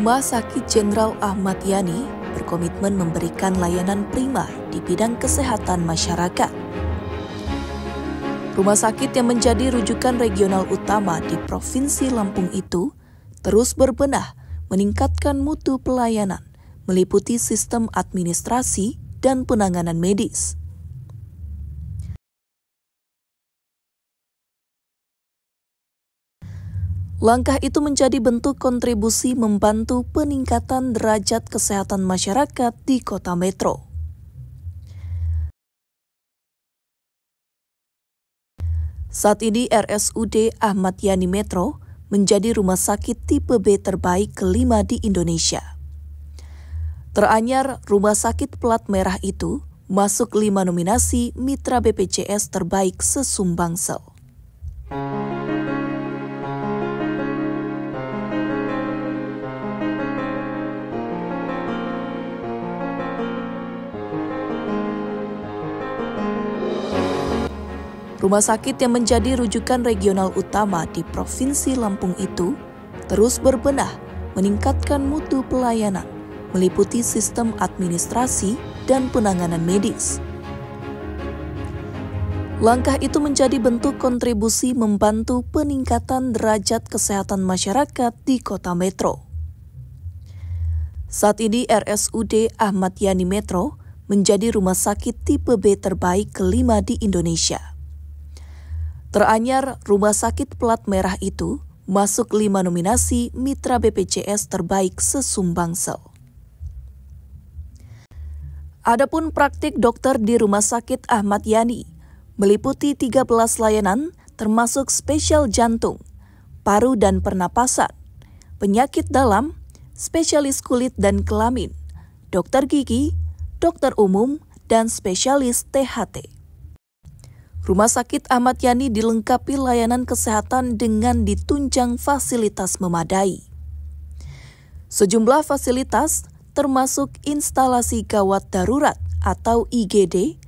Rumah Sakit Jenderal Ahmad Yani berkomitmen memberikan layanan prima di bidang kesehatan masyarakat. Rumah sakit yang menjadi rujukan regional utama di Provinsi Lampung itu terus berbenah meningkatkan mutu pelayanan, meliputi sistem administrasi dan penanganan medis. Langkah itu menjadi bentuk kontribusi membantu peningkatan derajat kesehatan masyarakat di Kota Metro. Saat ini RSUD Ahmad Yani Metro menjadi rumah sakit tipe B terbaik kelima di Indonesia. Teranyar rumah sakit plat merah itu masuk 5 nominasi Mitra BPJS terbaik se-Sumbangsel. Rumah sakit yang menjadi rujukan regional utama di Provinsi Lampung itu terus berbenah meningkatkan mutu pelayanan, meliputi sistem administrasi dan penanganan medis. Langkah itu menjadi bentuk kontribusi membantu peningkatan derajat kesehatan masyarakat di Kota Metro. Saat ini RSUD Ahmad Yani Metro menjadi rumah sakit tipe B terbaik kelima di Indonesia. Teranyar rumah sakit plat merah itu masuk 5 nominasi Mitra BPJS terbaik se-Sumbangsel. Adapun praktik dokter di Rumah Sakit Ahmad Yani meliputi 13 layanan termasuk spesial jantung, paru dan pernapasan, penyakit dalam, spesialis kulit dan kelamin, dokter gigi, dokter umum, dan spesialis THT. Rumah Sakit Ahmad Yani dilengkapi layanan kesehatan dengan ditunjang fasilitas memadai. Sejumlah fasilitas termasuk instalasi gawat darurat atau IGD,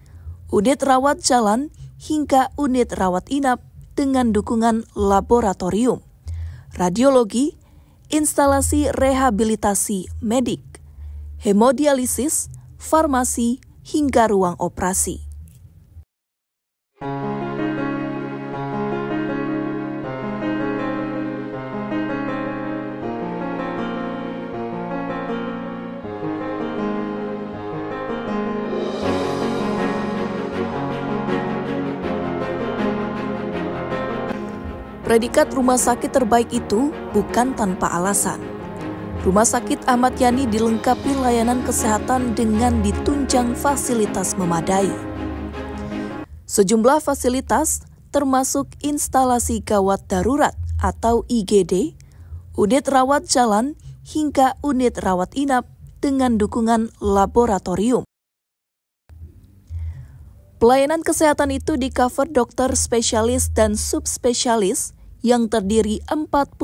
unit rawat jalan hingga unit rawat inap dengan dukungan laboratorium, radiologi, instalasi rehabilitasi medik, hemodialisis, farmasi, hingga ruang operasi. Predikat rumah sakit terbaik itu bukan tanpa alasan. Rumah Sakit Ahmad Yani dilengkapi layanan kesehatan dengan ditunjang fasilitas memadai. Sejumlah fasilitas termasuk instalasi gawat darurat atau IGD, unit rawat jalan hingga unit rawat inap dengan dukungan laboratorium. Pelayanan kesehatan itu di-cover dokter spesialis dan subspesialis yang terdiri 41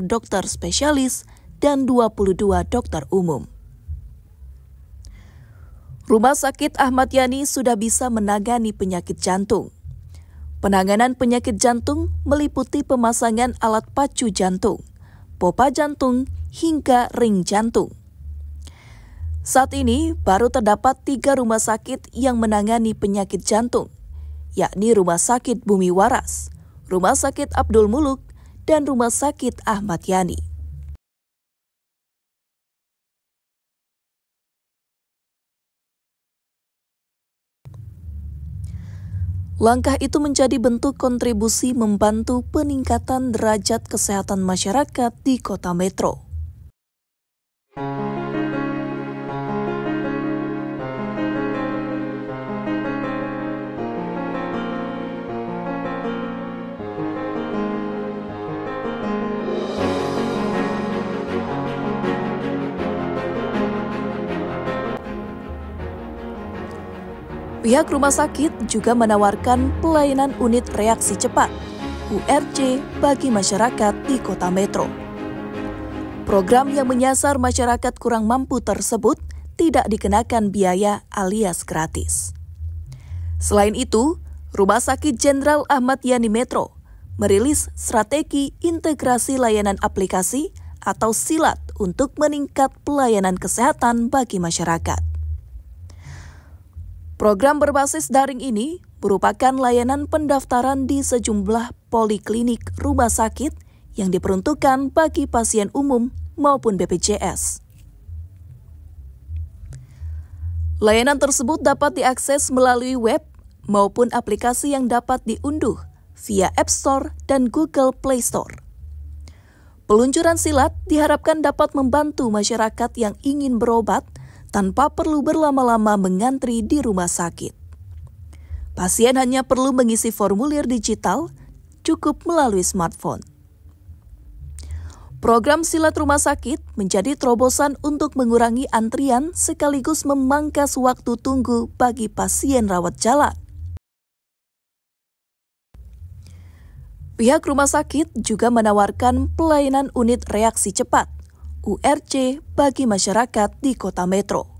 dokter spesialis dan 22 dokter umum. Rumah Sakit Ahmad Yani sudah bisa menangani penyakit jantung. Penanganan penyakit jantung meliputi pemasangan alat pacu jantung, pompa jantung, hingga ring jantung. Saat ini baru terdapat 3 rumah sakit yang menangani penyakit jantung, yakni Rumah Sakit Bumi Waras, Rumah Sakit Abdul Muluk, dan Rumah Sakit Ahmad Yani. Langkah itu menjadi bentuk kontribusi membantu peningkatan derajat kesehatan masyarakat di Kota Metro. Pihak rumah sakit juga menawarkan pelayanan unit reaksi cepat (URC) bagi masyarakat di Kota Metro. Program yang menyasar masyarakat kurang mampu tersebut tidak dikenakan biaya alias gratis. Selain itu, Rumah Sakit Jenderal Ahmad Yani Metro merilis strategi integrasi layanan aplikasi atau SILAT untuk meningkat pelayanan kesehatan bagi masyarakat. Program berbasis daring ini merupakan layanan pendaftaran di sejumlah poliklinik rumah sakit yang diperuntukkan bagi pasien umum maupun BPJS. Layanan tersebut dapat diakses melalui web maupun aplikasi yang dapat diunduh via App Store dan Google Play Store. Peluncuran SILAT diharapkan dapat membantu masyarakat yang ingin berobat tanpa perlu berlama-lama mengantri di rumah sakit. Pasien hanya perlu mengisi formulir digital, cukup melalui smartphone. Program SILAT rumah sakit menjadi terobosan untuk mengurangi antrian sekaligus memangkas waktu tunggu bagi pasien rawat jalan. Pihak rumah sakit juga menawarkan pelayanan unit reaksi cepat, URC, bagi masyarakat di kota metro.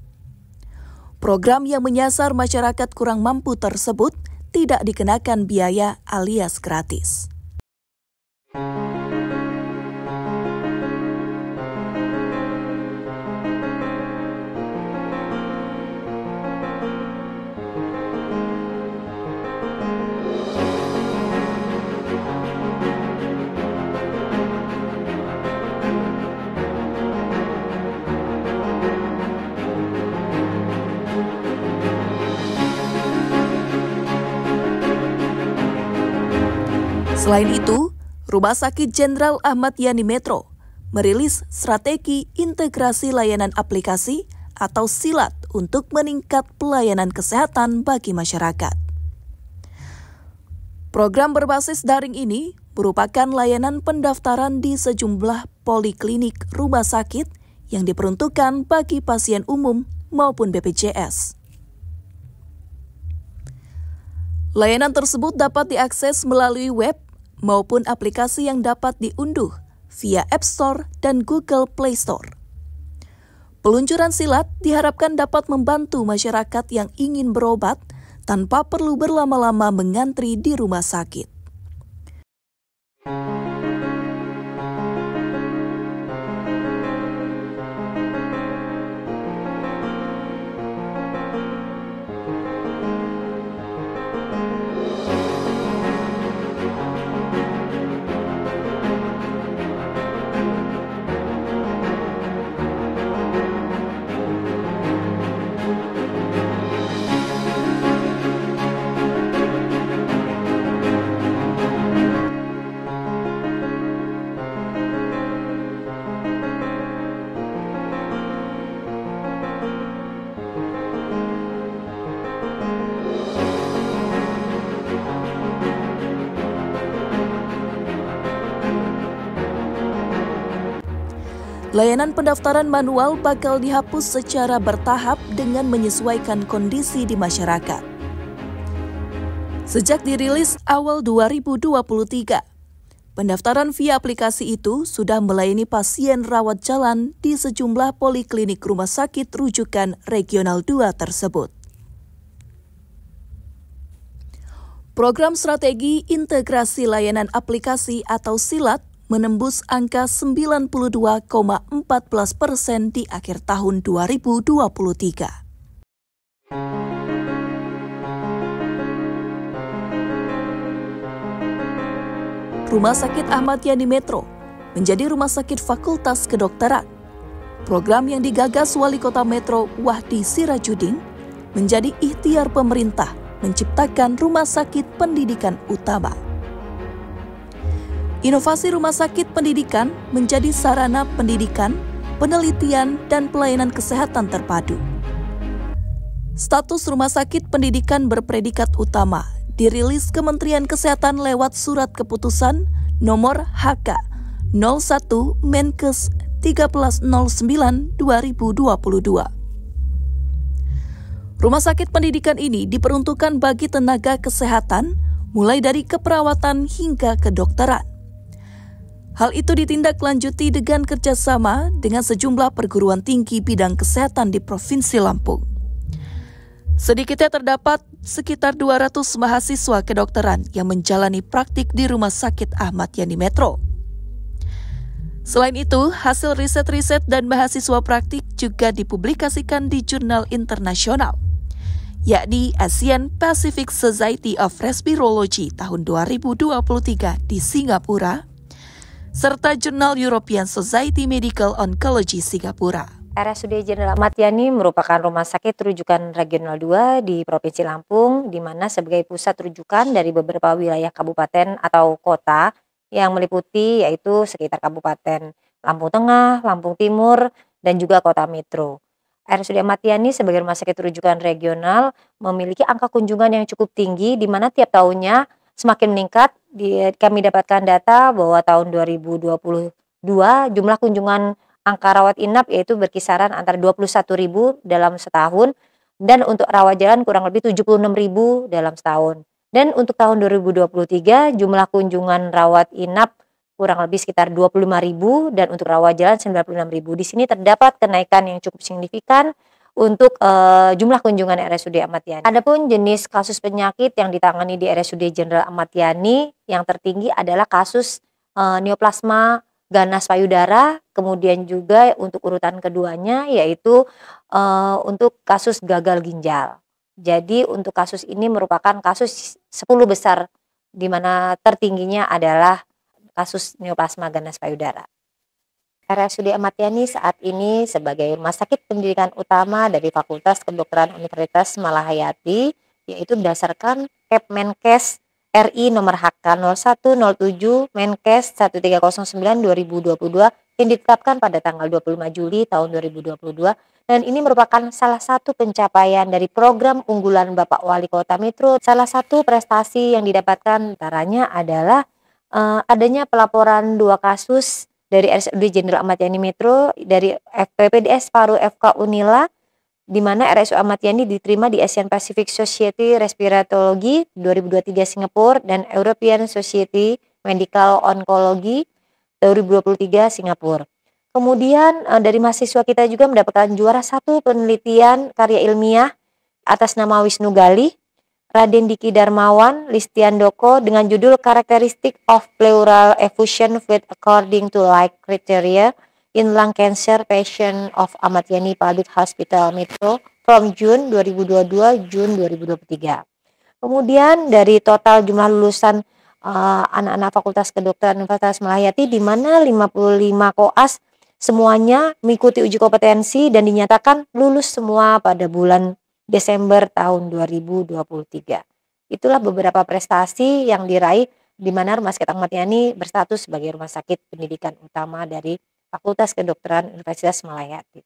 Program yang menyasar masyarakat kurang mampu tersebut tidak dikenakan biaya alias gratis. Selain itu, Rumah Sakit Jenderal Ahmad Yani Metro merilis strategi integrasi layanan aplikasi atau SILAT untuk meningkat pelayanan kesehatan bagi masyarakat. Program berbasis daring ini merupakan layanan pendaftaran di sejumlah poliklinik rumah sakit yang diperuntukkan bagi pasien umum maupun BPJS. Layanan tersebut dapat diakses melalui web maupun aplikasi yang dapat diunduh via App Store dan Google Play Store. Peluncuran SILAT diharapkan dapat membantu masyarakat yang ingin berobat tanpa perlu berlama-lama mengantri di rumah sakit. Layanan pendaftaran manual bakal dihapus secara bertahap dengan menyesuaikan kondisi di masyarakat. Sejak dirilis awal 2023, pendaftaran via aplikasi itu sudah melayani pasien rawat jalan di sejumlah poliklinik rumah sakit rujukan Regional 2 tersebut. Program strategi integrasi layanan aplikasi atau SILAT menembus angka 92,14% di akhir tahun 2023. Rumah Sakit Ahmad Yani Metro menjadi rumah sakit Fakultas Kedokteran. Program yang digagas Wali Kota Metro Wahdi Sirajudin menjadi ikhtiar pemerintah menciptakan rumah sakit pendidikan utama. Inovasi rumah sakit pendidikan menjadi sarana pendidikan, penelitian, dan pelayanan kesehatan terpadu. Status rumah sakit pendidikan berpredikat utama dirilis Kementerian Kesehatan lewat Surat Keputusan Nomor HK 01 Menkes 1309/2022. Rumah sakit pendidikan ini diperuntukkan bagi tenaga kesehatan mulai dari keperawatan hingga kedokteran. Hal itu ditindaklanjuti dengan kerjasama dengan sejumlah perguruan tinggi bidang kesehatan di Provinsi Lampung. Sedikitnya terdapat sekitar 200 mahasiswa kedokteran yang menjalani praktik di Rumah Sakit Ahmad Yani Metro. Selain itu, hasil riset-riset dan mahasiswa praktik juga dipublikasikan di jurnal internasional, yakni Asian Pacific Society of Respirology tahun 2023 di Singapura, serta jurnal European Society Medical Oncology Singapura. RSUD Jenderal Ahmad Yani merupakan rumah sakit rujukan regional 2 di Provinsi Lampung, di mana sebagai pusat rujukan dari beberapa wilayah kabupaten atau kota yang meliputi yaitu sekitar Kabupaten Lampung Tengah, Lampung Timur, dan juga Kota Metro. RSUD Ahmad Yani sebagai rumah sakit rujukan regional memiliki angka kunjungan yang cukup tinggi, di mana tiap tahunnya semakin meningkat. Kami dapatkan data bahwa tahun 2022 jumlah kunjungan angka rawat inap yaitu berkisaran antara 21.000 dalam setahun, dan untuk rawat jalan kurang lebih 76.000 dalam setahun. Dan untuk tahun 2023 jumlah kunjungan rawat inap kurang lebih sekitar 25.000 dan untuk rawat jalan 96.000. Di sini terdapat kenaikan yang cukup signifikan untuk jumlah kunjungan RSUD Ahmad Yani. Adapun jenis kasus penyakit yang ditangani di RSUD Jenderal Ahmad Yani yang tertinggi adalah kasus neoplasma ganas payudara, kemudian juga untuk urutan keduanya yaitu untuk kasus gagal ginjal. Jadi untuk kasus ini merupakan kasus 10 besar, di mana tertingginya adalah kasus neoplasma ganas payudara. RSUD Ahmad Yani saat ini sebagai rumah sakit pendidikan utama dari Fakultas Kedokteran Universitas Malahayati, yaitu berdasarkan Kepmenkes RI nomor HK 0107 Menkes 1309/2022 yang ditetapkan pada tanggal 25 Juli tahun 2022, dan ini merupakan salah satu pencapaian dari program unggulan Bapak Wali Kota Metro. Salah satu prestasi yang didapatkan antaranya adalah adanya pelaporan 2 kasus dari RSUD Jenderal Ahmad Yani Metro dari PPDS Paru FK Unila, di mana RSUD Ahmad Yani diterima di Asian Pacific Society Respirology 2023 Singapura dan European Society Medical Oncology 2023 Singapura. Kemudian dari mahasiswa kita juga mendapatkan juara 1 penelitian karya ilmiah atas nama Wisnu Gali, Raden Diki Darmawan, Listian Doko dengan judul Characteristic of Pleural Effusion Fluid According to Like Criteria in Lung Cancer Patient of Ahmad Yani Public Hospital Metro from June 2022 June 2023. Kemudian dari total jumlah lulusan anak-anak Fakultas Kedokteran Universitas Malahayati, di mana 55 koas semuanya mengikuti uji kompetensi dan dinyatakan lulus semua pada bulan Desember tahun 2023. Itulah beberapa prestasi yang diraih, di mana Rumah Sakit Ahmad Yani berstatus sebagai rumah sakit pendidikan utama dari Fakultas Kedokteran Universitas Malahayati.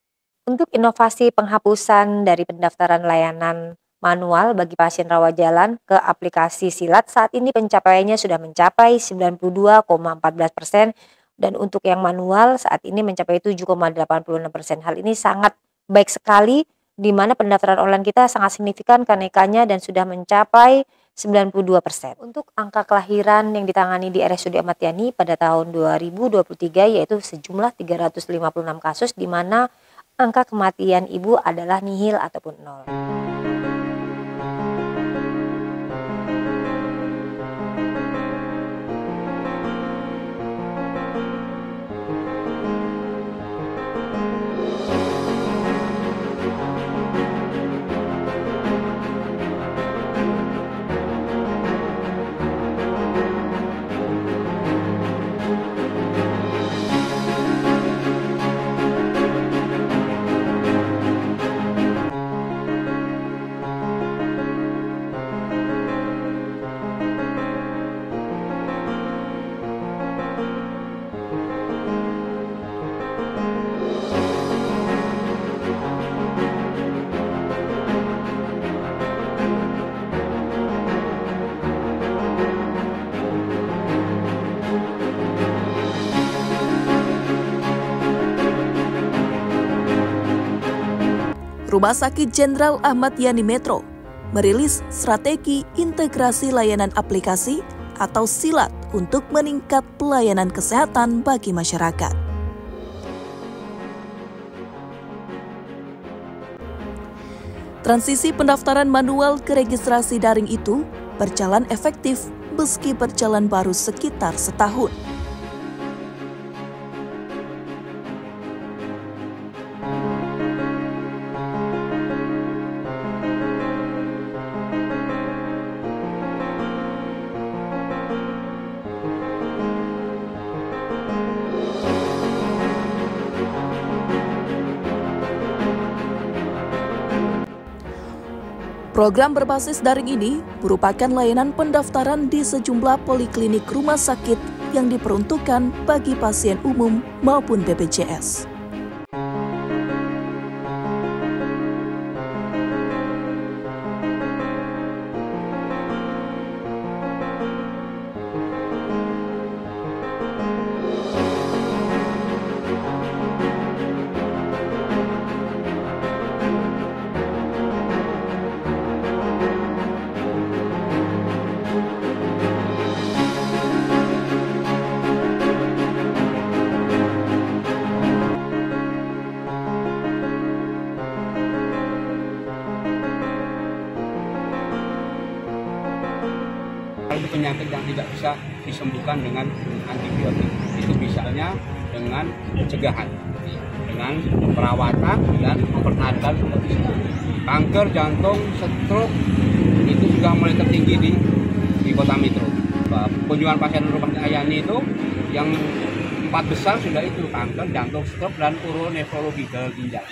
Untuk inovasi penghapusan dari pendaftaran layanan manual bagi pasien rawat jalan ke aplikasi Silat, saat ini pencapaiannya sudah mencapai 92,14%, dan untuk yang manual saat ini mencapai 7,86%. Hal ini sangat baik sekali, di mana pendaftaran online kita sangat signifikan kenaikannya dan sudah mencapai 92%. Untuk angka kelahiran yang ditangani di RSUD Ahmad Yani pada tahun 2023 yaitu sejumlah 356 kasus, di mana angka kematian ibu adalah nihil ataupun 0. Rumah Sakit Jenderal Ahmad Yani Metro merilis strategi integrasi layanan aplikasi atau SILAT untuk meningkat pelayanan kesehatan bagi masyarakat. Transisi pendaftaran manual ke registrasi daring itu berjalan efektif meski berjalan baru sekitar setahun. Program berbasis daring ini merupakan layanan pendaftaran di sejumlah poliklinik rumah sakit yang diperuntukkan bagi pasien umum maupun BPJS. Itu penyakit yang tidak bisa disembuhkan dengan antibiotik. Itu bisanya dengan pencegahan, dengan perawatan dan mempertahankan kondisi. Kanker jantung, stroke itu sudah mulai tertinggi di Kota Metro. Kunjungan pasien rumah Yani itu yang 4 besar sudah itu kanker, jantung, stroke dan uronefrologi gagal ginjal.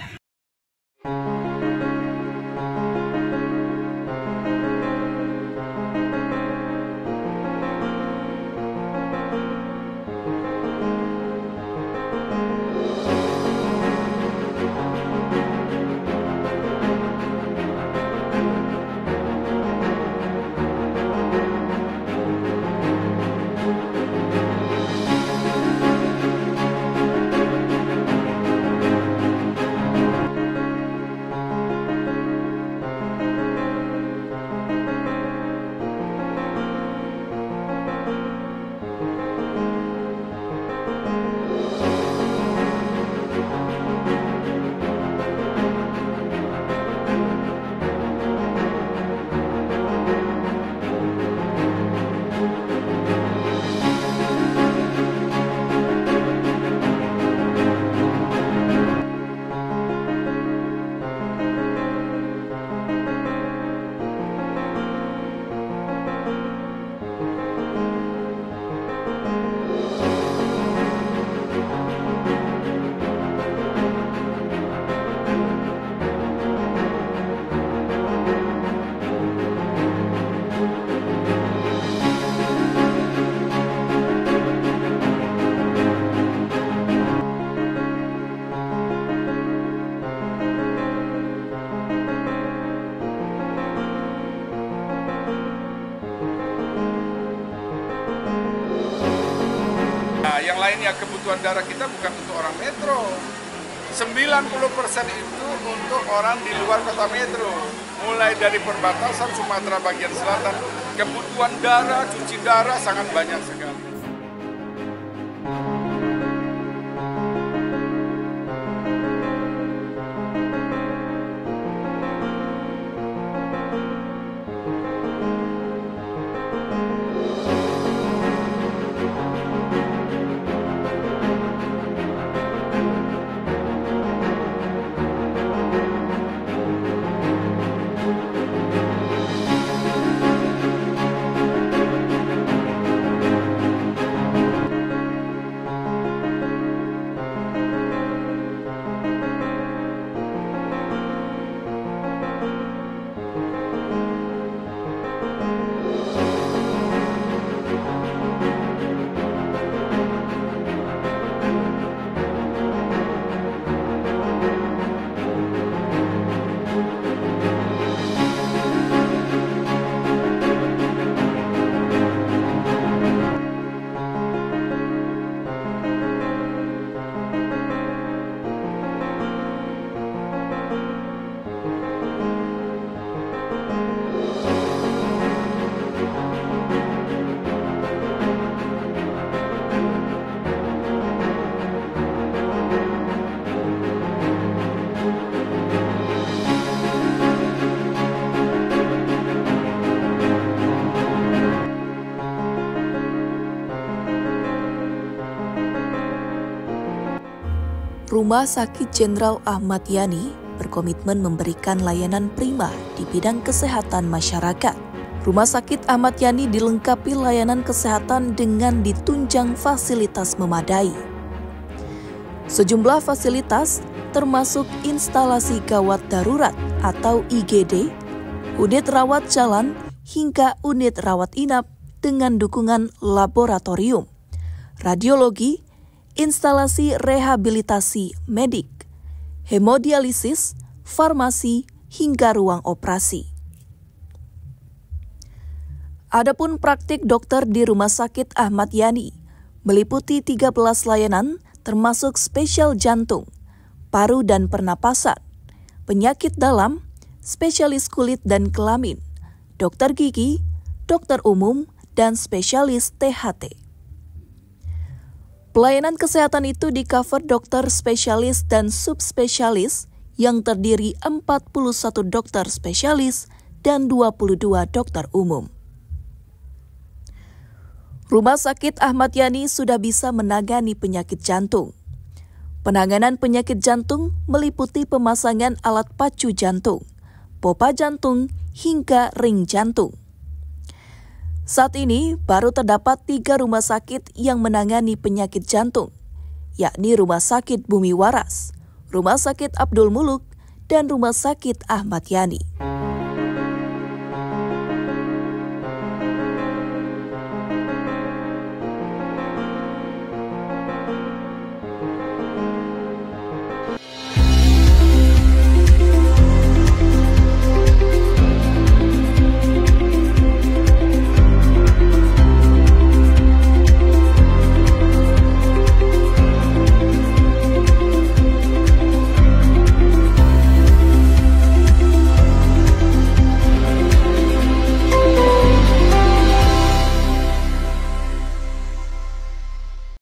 Yang lainnya kebutuhan darah kita bukan untuk orang metro. 90% itu untuk orang di luar kota metro. Mulai dari perbatasan Sumatera bagian selatan, kebutuhan darah, cuci darah sangat banyak sekali. Rumah Sakit Jenderal Ahmad Yani berkomitmen memberikan layanan prima di bidang kesehatan masyarakat. Rumah Sakit Ahmad Yani dilengkapi layanan kesehatan dengan ditunjang fasilitas memadai. Sejumlah fasilitas termasuk instalasi gawat darurat atau IGD, unit rawat jalan, hingga unit rawat inap dengan dukungan laboratorium, radiologi, instalasi rehabilitasi medik, hemodialisis, farmasi, hingga ruang operasi. Adapun praktik dokter di Rumah Sakit Ahmad Yani meliputi 13 layanan termasuk spesial jantung, paru dan pernapasan, penyakit dalam, spesialis kulit dan kelamin, dokter gigi, dokter umum, dan spesialis THT. Pelayanan kesehatan itu di-cover dokter spesialis dan subspesialis yang terdiri 41 dokter spesialis dan 22 dokter umum. Rumah Sakit Ahmad Yani sudah bisa menangani penyakit jantung. Penanganan penyakit jantung meliputi pemasangan alat pacu jantung, pompa jantung, hingga ring jantung. Saat ini baru terdapat 3 rumah sakit yang menangani penyakit jantung, yakni Rumah Sakit Bumi Waras, Rumah Sakit Abdul Muluk, dan Rumah Sakit Ahmad Yani.